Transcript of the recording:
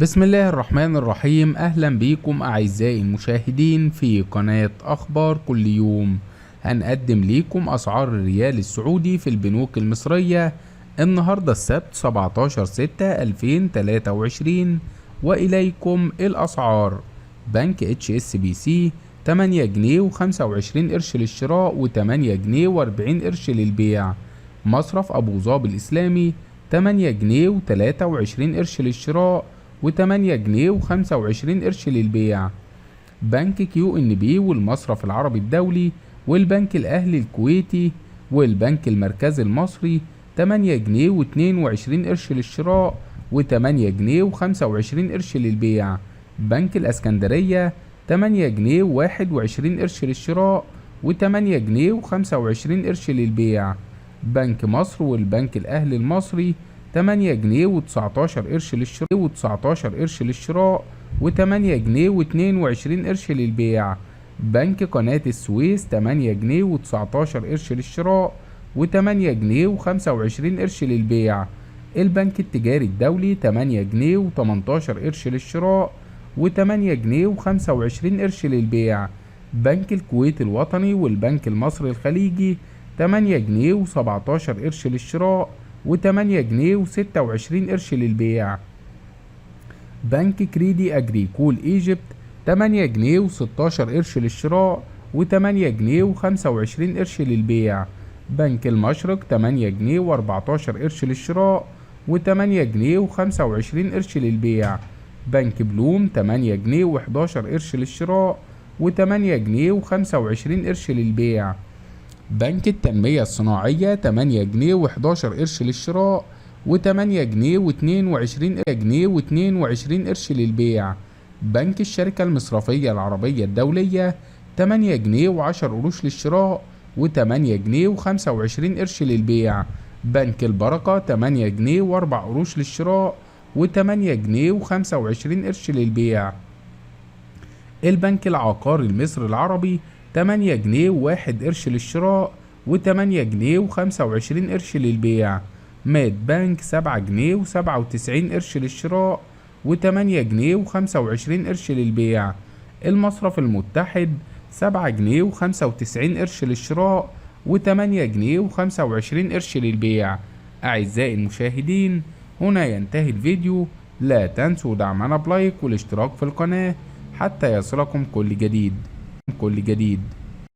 بسم الله الرحمن الرحيم. أهلا بيكم أعزائي المشاهدين في قناة أخبار كل يوم. هنقدم ليكم أسعار الريال السعودي في البنوك المصرية النهاردة السبت 17/6/2023، وإليكم الأسعار. بنك HSBC 8 جنيه و25 قرش للشراء و8 جنيه و40 قرش للبيع. مصرف أبو ظبي الإسلامي 8 جنيه و23 قرش للشراء و8 جنيه و25 قرش للبيع. بنك QNB والمصرف العربي الدولي والبنك الأهلي الكويتي والبنك المركزي المصري 8 جنيه و22 قرش للشراء و8 جنيه و25 قرش للبيع. بنك الأسكندرية 8 جنيه و21 قرش للشراء و8 جنيه و25 قرش للبيع. بنك مصر والبنك الأهلي المصري 8 جنيه و19 قرش للشراء و19 قرش للشراء و8 جنيه و22 قرش للبيع. بنك قناة السويس 8 جنيه و19 قرش للشراء و8 جنيه و25 قرش للبيع. البنك التجاري الدولي 8 جنيه و18 قرش للشراء و8 جنيه و25 قرش للبيع. بنك الكويت الوطني والبنك المصري الخليجي 8 جنيه و17 قرش للشراء و8 جنيه و26 قرش للبيع. بنك كريدي أجريكول إيجيبت 8 جنيه و16 قرش للشراء و8 جنيه و25 قرش للبيع. بنك المشرق 8 جنيه و14 قرش للشراء و8 جنيه و25 قرش للبيع. بنك بلوم 8 جنيه و11 قرش للشراء و8 جنيه و25 قرش للبيع. بنك التنمية الصناعية 8 جنيه و11 قرش للشراء و8 جنيه و22 قرش للبيع. بنك الشركة المصرفية العربية الدولية 8 جنيه و10 قروش للشراء و8 جنيه و25 قرش للبيع. بنك البركة 8 جنيه و4 قروش للشراء و8 جنيه و25 قرش للبيع. البنك العقاري المصري العربي 8 جنيه و1 قرش للشراء و8 جنيه و25 قرش للبيع. ماد بنك 7 جنيه و97 قرش للشراء و8 جنيه و25 قرش للبيع. المصرف المتحد 7 جنيه و95 قرش للشراء و8 جنيه و25 قرش للبيع. أعزائي المشاهدين، هنا ينتهي الفيديو. لا تنسوا دعمنا بلايك والاشتراك في القناة حتى يصلكم كل جديد.